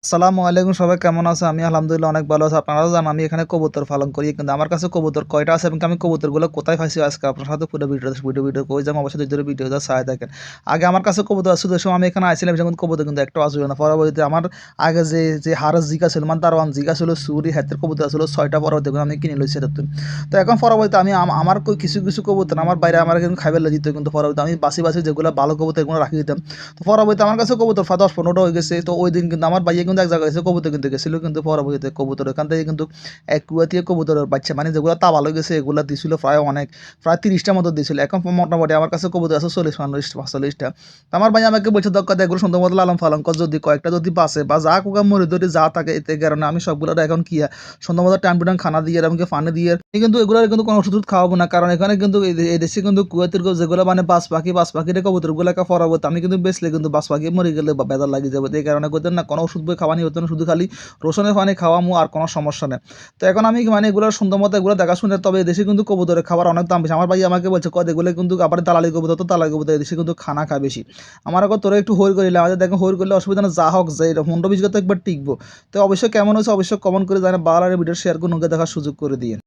আসসালামু আলাইকুম, সবাই কেমন আছো? আমি আলহামদুলিল্লাহ অনেক ভালো আছি। আপনারাও জানেন আমি এখানে কবুতর পালন করি। কিন্তু আমার কাছে কবুতর কয়টা আছে এবং আমি কবুতরগুলো কোথায় পাইছি আজকে আপনার সাথে পুরো ভিডিও কই যাম, অবশ্যই ধৈর্য ধরে ভিডিওটা চালায় থাকেন। আগে আমার কাছে কবুতর ছিল, যে সময় আমি এখানে আইছিলাম যখন কবুতর কিন্তু একটাও আসবে না। পরবর্তীতে আমার আগে যে হারেস জিগা ছিল, মানে দারোয়ান জিগা ছিল, সুরি হাতের কবুতর ছিল ৬টা, পরবর্তীতে আমি কিনে লইছি এরকম। তো এখন পরবর্তীতে আমি আমার কিছু কবুতর আমার বাইরে আমার কিন্তু খাইবার দিত, কিন্তু পরবর্তীতে আমি বাছি যেগুলো ভালো কবুতর এগুলো রাখি দিতাম। তো পরবর্তীতে আমার কাছে কবুতর ১০-১৫টা হয়ে গেছে। তো ওই দিন কিন্তু আমার ভাইয়া কিন্তু এক জায়গায় এসে কবুতর কিনতে গেছিল, কিন্তু পরবর্তীতে কবুতর এখান থেকে কিন্তু এক কুয়া থেকে কবুতরের বাচ্চা, মানে যেগুলো তাওয়া হয়ে গেছে এগুলো দিছিল প্রায় ৩০টার মতো দিছিল। এখন মোটামুটি আমার কাছে কবুতর আছে ৪০-৪৫টা। তো আমার ভাই আমাকে বলছে দক্কা দিয়ে এগুলো সুন্দর মতো লালন পালন কর, যদি কয়েকটা যদি বাঁচে বা যা কুকা মরি ধরে যা থাকে, এতে কারণে আমি সবগুলো এখন কি সুন্দর মতো টাইম টু টাইম খানা দিয়ে এমনকি পানি দিয়ে কিন্তু এগুলোর কিন্তু কোনো ওষুধ খাওয়াবো না, কারণ এখানে কিন্তু এই দেশে কিন্তু কুয়েতের যেগুলো মানে বাজ পাখির কবুতরগুলোকে পরাবো, আমি কিন্তু বেচলে কিন্তু বাজ পাখি মরে গেলে বা বেজার লাগিয়ে যাবে। এই কারণে করতেন না, কোনো ওষুধ বই খাওয়ানি হতো না, শুধু খালি রসুনের পানি খাওয়ামু আর কোনো সমস্যা নেই। তো এখন আমি মানে এগুলো সুন্দর মতো এগুলো দেখাশুনে, তবে এদেশে কিন্তু কবুতরের খাবার অনেক দাম বেশি। আমার ভাই আমাকে বলছে কদ এগুলো কিন্তু আবার দালালি কবুতর, তো দালালি কবুতর এদেশে কিন্তু খানা খায় বেশি। আমার আগত তোরা একটু হইর করিলে, আমাদের দেখো হইর করলে অসুবিধা না, যা হোক যে ১৫-২০ তো একবার টিকবো। তো অবশ্যই কেমন হয়েছে অবশ্যই কমেন্ট করে জানা, বাংলার ভিডিও শেয়ার করে নৌকে দেখার সুযোগ করে দিয়ে।